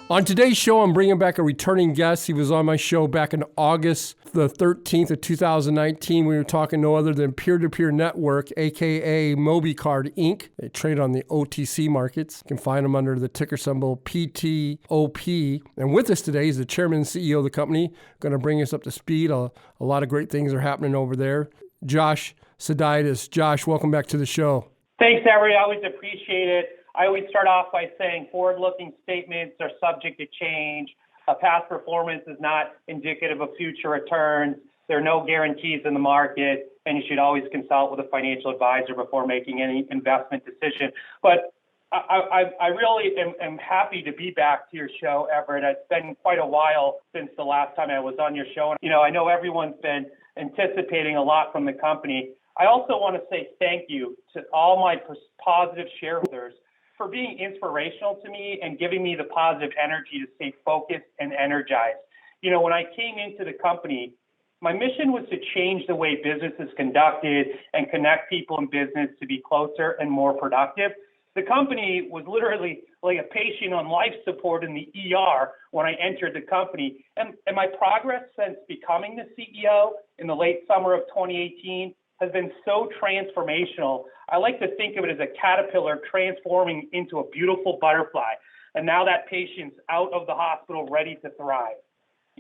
On today's show, I'm bringing back a returning guest. He was on my show back in August the 13th of 2019. We were talking no other than Peer-to-Peer Network, a.k.a. MobiCard Inc. They trade on the OTC markets. You can find them under the ticker symbol PTOP. And with us today is the chairman and CEO of the company, going to bring us up to speed. A lot of great things are happening over there. Josh Sodaitis. Josh, welcome back to the show. Thanks, Everett. I always appreciate it. I always start off by saying forward-looking statements are subject to change. Past performance is not indicative of future returns. There are no guarantees in the market, and you should always consult with a financial advisor before making any investment decision. But I really am happy to be back to your show, Everett. It's been quite a while since the last time I was on your show. And, I know everyone's been anticipating a lot from the company. I also want to say thank you to all my positive shareholders for being inspirational to me and giving me the positive energy to stay focused and energized. When I came into the company, my mission was to change the way business is conducted and connect people in business to be closer and more productive. The company was literally like a patient on life support in the ER when I entered the company. And my progress since becoming the CEO in the late summer of 2018 has been so transformational. I like to think of it as a caterpillar transforming into a beautiful butterfly. And now that patient's out of the hospital ready to thrive.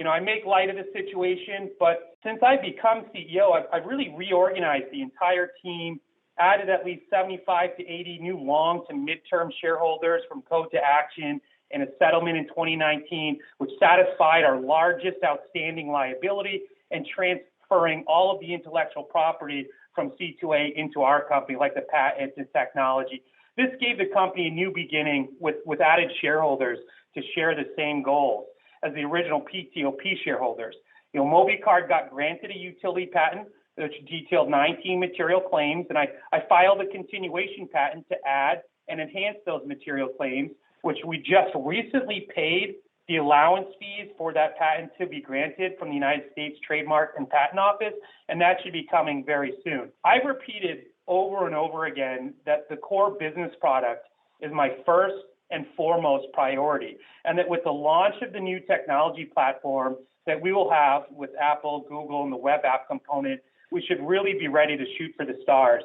I make light of the situation, but since I've become CEO, I've really reorganized the entire team, added at least 75 to 80 new long to midterm shareholders from code to action, and a settlement in 2019, which satisfied our largest outstanding liability and transferring all of the intellectual property from C2A into our company, like the patents and technology. This gave the company a new beginning with added shareholders to share the same goals as the original PTOP shareholders. MobiCard got granted a utility patent which detailed 19 material claims, and I filed a continuation patent to add and enhance those material claims, which we just recently paid the allowance fees for that patent to be granted from the United States Trademark and Patent Office, and that should be coming very soon. I've repeated over and over again that the core business product is my first and foremost priority, and that with the launch of the new technology platform that we will have with Apple, Google, and the web app component, we should really be ready to shoot for the stars.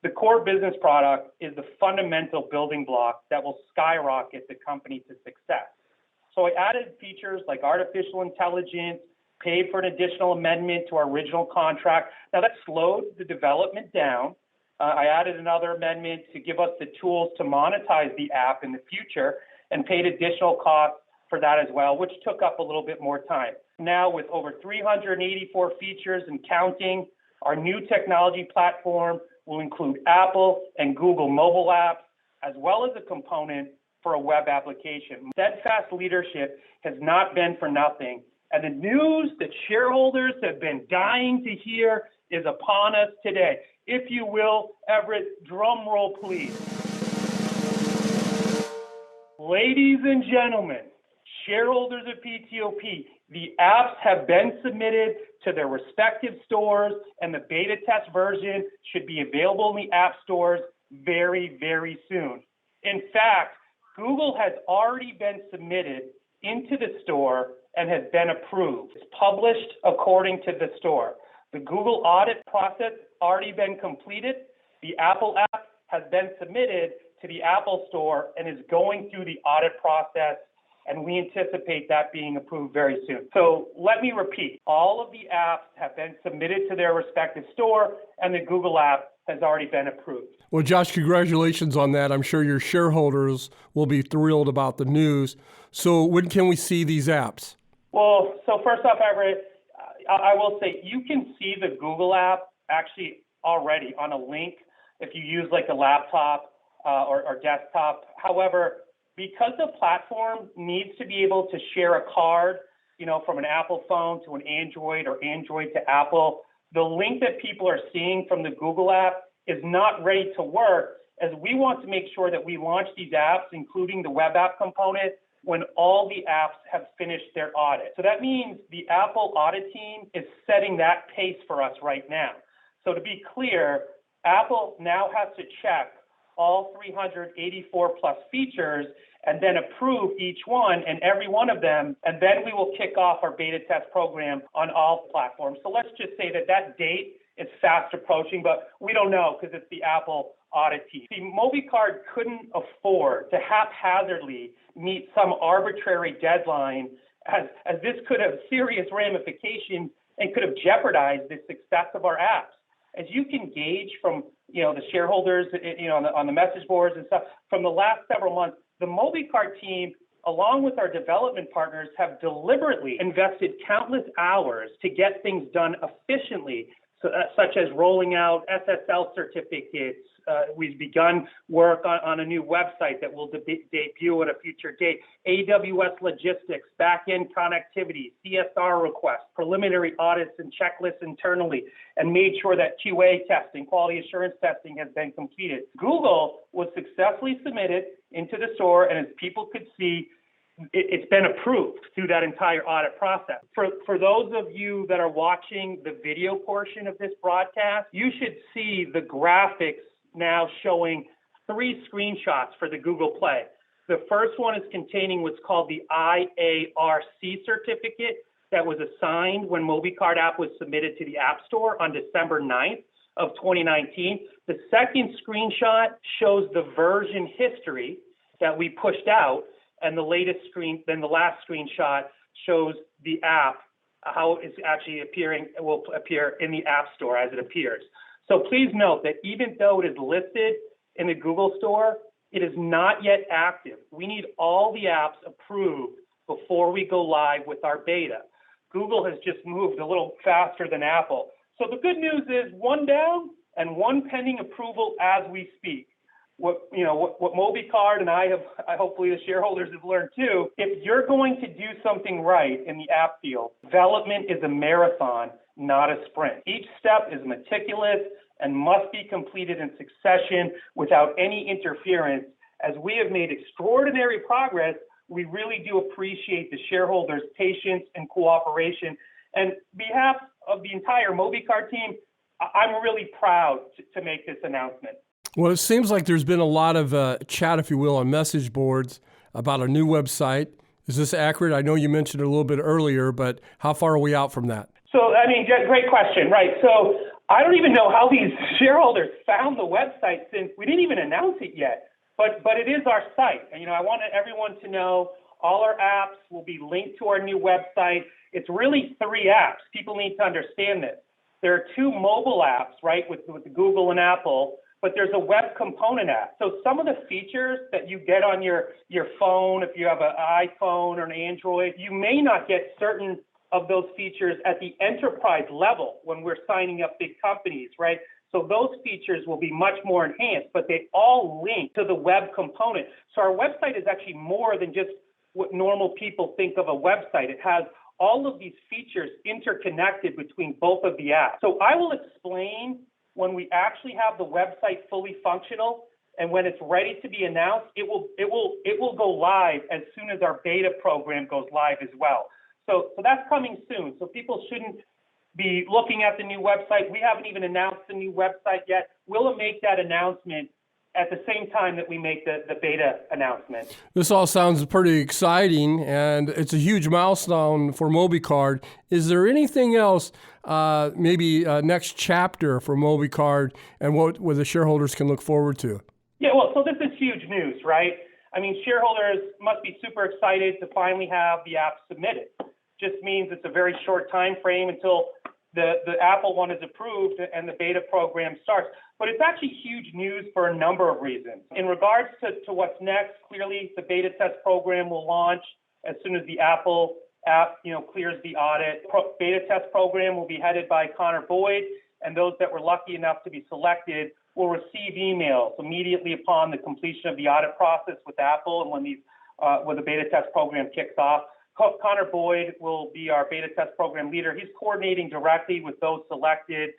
The core business product is the fundamental building block that will skyrocket the company to success. So I added features like artificial intelligence, paid for an additional amendment to our original contract. Now that slowed the development down. I added another amendment to give us the tools to monetize the app in the future and paid additional costs for that as well, which took up a little bit more time. Now with over 384 features and counting, our new technology platform will include Apple and Google mobile apps, as well as a component for a web application. Steadfast leadership has not been for nothing, and the news that shareholders have been dying to hear is upon us today. If you will, Everett, drum roll, please. Ladies and gentlemen, shareholders of PTOP, the apps have been submitted to their respective stores, and the beta test version should be available in the app stores very, very soon. In fact, Google has already been submitted into the store and has been approved. It's published according to the store. The Google audit process already been completed. The Apple app has been submitted to the Apple Store and is going through the audit process, and we anticipate that being approved very soon. So let me repeat, all of the apps have been submitted to their respective store, and the Google app has already been approved. Well, Josh, congratulations on that. I'm sure your shareholders will be thrilled about the news. So when can we see these apps? Well, so first off, Everett, I will say you can see the Google app actually already on a link if you use like a laptop or desktop. However, because the platform needs to be able to share a card, from an Apple phone to an Android or Android to Apple, the link that people are seeing from the Google app is not ready to work, as we want to make sure that we launch these apps, including the web app component, when all the apps have finished their audit. So that means the Apple audit team is setting that pace for us right now. So to be clear, Apple now has to check all 384 plus features and then approve each one and every one of them, and then we will kick off our beta test program on all platforms. So let's just say that date is fast approaching, but we don't know because it's the Apple audit team. See, MobiCard couldn't afford to haphazardly meet some arbitrary deadline as this could have serious ramifications and could have jeopardized the success of our apps. As you can gauge from the shareholders on the message boards and stuff from the last several months, the MobiCard team, along with our development partners, have deliberately invested countless hours to get things done efficiently, such as rolling out SSL certificates. We've begun work on a new website that will debut at a future date, AWS logistics, back-end connectivity, CSR requests, preliminary audits and checklists internally, and made sure that QA testing, quality assurance testing has been completed. Google was successfully submitted into the store, and as people could see, it's been approved through that entire audit process. For those of you that are watching the video portion of this broadcast, you should see the graphics now showing 3 screenshots for the Google Play. The first one is containing what's called the IARC certificate that was assigned when MobiCard app was submitted to the App Store on December 9th of 2019. The second screenshot shows the version history that we pushed out, and the last screenshot shows the app, how it's actually will appear in the App Store as it appears. So please note that even though it is listed in the Google Store, it is not yet active. We need all the apps approved before we go live with our beta. Google has just moved a little faster than Apple. So the good news is 1 down and 1 pending approval as we speak. What MobiCard and I hopefully the shareholders have learned too, if you're going to do something right in the app field, development is a marathon, not a sprint. Each step is meticulous and must be completed in succession without any interference. As we have made extraordinary progress, we really do appreciate the shareholders' patience and cooperation. And on behalf of the entire MobiCard team, I'm really proud to make this announcement. Well, it seems like there's been a lot of chat, if you will, on message boards about a new website. Is this accurate? I know you mentioned it a little bit earlier, but how far are we out from that? So, great question, right? So I don't even know how these shareholders found the website since we didn't even announce it yet, but it is our site. And, I wanted everyone to know all our apps will be linked to our new website. It's really 3 apps. People need to understand this. There are 2 mobile apps, right, with Google and Apple, but there's a web component app. So some of the features that you get on your phone, if you have an iPhone or an Android, you may not get certain of those features at the enterprise level when we're signing up big companies, right? So those features will be much more enhanced, but they all link to the web component. So our website is actually more than just what normal people think of a website. It has all of these features interconnected between both of the apps. So I will explain when we actually have the website fully functional, and when it's ready to be announced, it will go live as soon as our beta program goes live as well. So that's coming soon. So people shouldn't be looking at the new website. We haven't even announced the new website yet. We'll make that announcement at the same time that we make the beta announcement. This all sounds pretty exciting, and it's a huge milestone for MobiCard. Is there anything else, maybe next chapter for MobiCard, and what the shareholders can look forward to? Yeah, well, so this is huge news, right? Shareholders must be super excited to finally have the app submitted. Just means it's a very short time frame until the Apple one is approved and the beta program starts. But it's actually huge news for a number of reasons. In regards to what's next, clearly the beta test program will launch as soon as the Apple app clears the audit. Beta test program will be headed by Connor Boyd, and those that were lucky enough to be selected will receive emails immediately upon the completion of the audit process with Apple and when the beta test program kicks off. Connor Boyd will be our beta test program leader. He's coordinating directly with those selected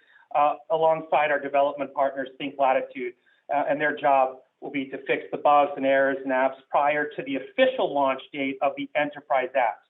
alongside our development partners, Think Latitude, and their job will be to fix the bugs and errors in apps prior to the official launch date of the enterprise apps.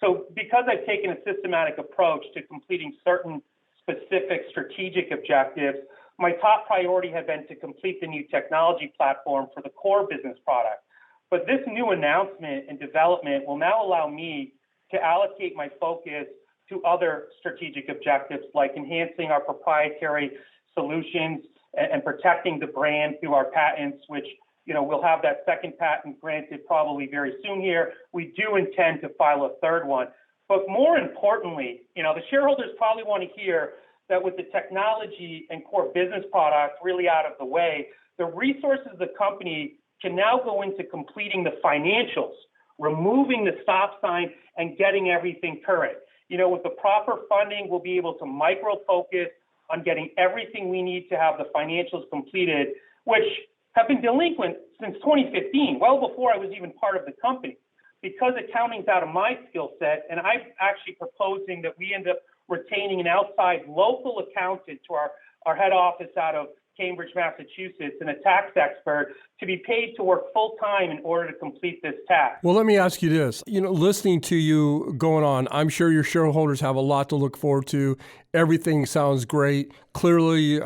So because I've taken a systematic approach to completing certain specific strategic objectives, my top priority had been to complete the new technology platform for the core business product. But this new announcement and development will now allow me to allocate my focus to other strategic objectives, like enhancing our proprietary solutions and protecting the brand through our patents, which, we'll have that second patent granted probably very soon here. We do intend to file a third one. But more importantly, the shareholders probably want to hear that with the technology and core business product really out of the way, the resources of the company can now go into completing the financials, removing the stop sign, and getting everything current. With the proper funding, we'll be able to micro-focus on getting everything we need to have the financials completed, which have been delinquent since 2015, well before I was even part of the company. Because accounting's out of my skill set, and I'm actually proposing that we end up retaining an outside local accountant to our head office out of Cambridge, Massachusetts, and a tax expert to be paid to work full-time in order to complete this task. Well, let me ask you this. Listening to you going on, I'm sure your shareholders have a lot to look forward to. Everything sounds great. Clearly,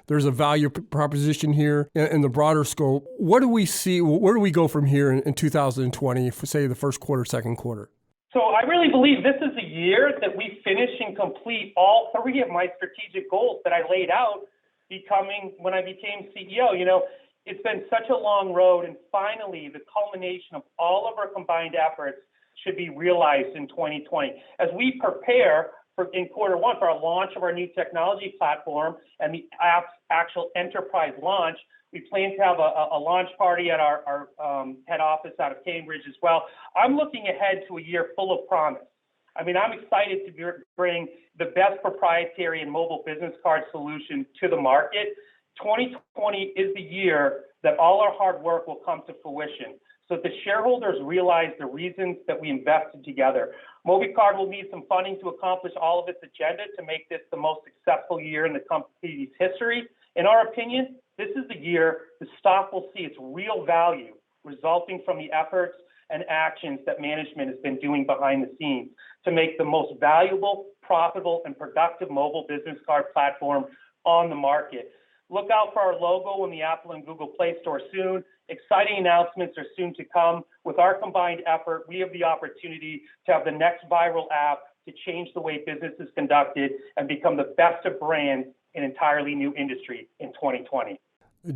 there's a value proposition here in the broader scope. What do we see? Where do we go from here in 2020, for, say, the first quarter, second quarter? So I really believe this is the year that we finish and complete all three of my strategic goals that I laid out when I became CEO. It's been such a long road, and finally the culmination of all of our combined efforts should be realized in 2020. As we prepare in quarter one for our launch of our new technology platform and the app's actual enterprise launch, we plan to have a launch party at our head office out of Cambridge as well. I'm looking ahead to a year full of promise. I'm excited to bring the best proprietary and mobile business card solution to the market. 2020 is the year that all our hard work will come to fruition, so that the shareholders realize the reasons that we invested together. MobiCard will need some funding to accomplish all of its agenda to make this the most successful year in the company's history. In our opinion, this is the year the stock will see its real value resulting from the efforts and actions that management has been doing behind the scenes to make the most valuable, profitable, and productive mobile business card platform on the market. Look out for our logo in the Apple and Google Play Store soon. Exciting announcements are soon to come. With our combined effort, we have the opportunity to have the next viral app to change the way business is conducted and become the best of brands in an entirely new industry in 2020.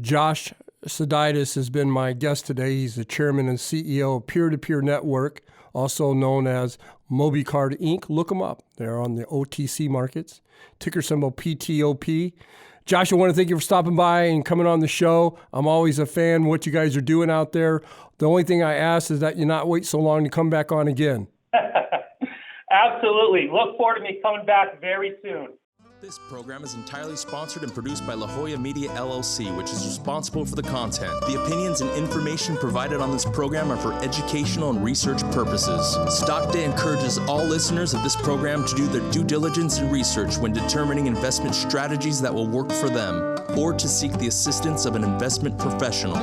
Josh Sodaitis has been my guest today. He's the chairman and CEO of Peer-to-Peer Network, also known as MobiCard Inc. Look them up. They're on the OTC markets. Ticker symbol PTOP. Josh, I want to thank you for stopping by and coming on the show. I'm always a fan of what you guys are doing out there. The only thing I ask is that you not wait so long to come back on again. Absolutely. Look forward to me coming back very soon. This program is entirely sponsored and produced by La Jolla Media LLC, which is responsible for the content. The opinions and information provided on this program are for educational and research purposes. Stock Day encourages all listeners of this program to do their due diligence and research when determining investment strategies that will work for them, or to seek the assistance of an investment professional.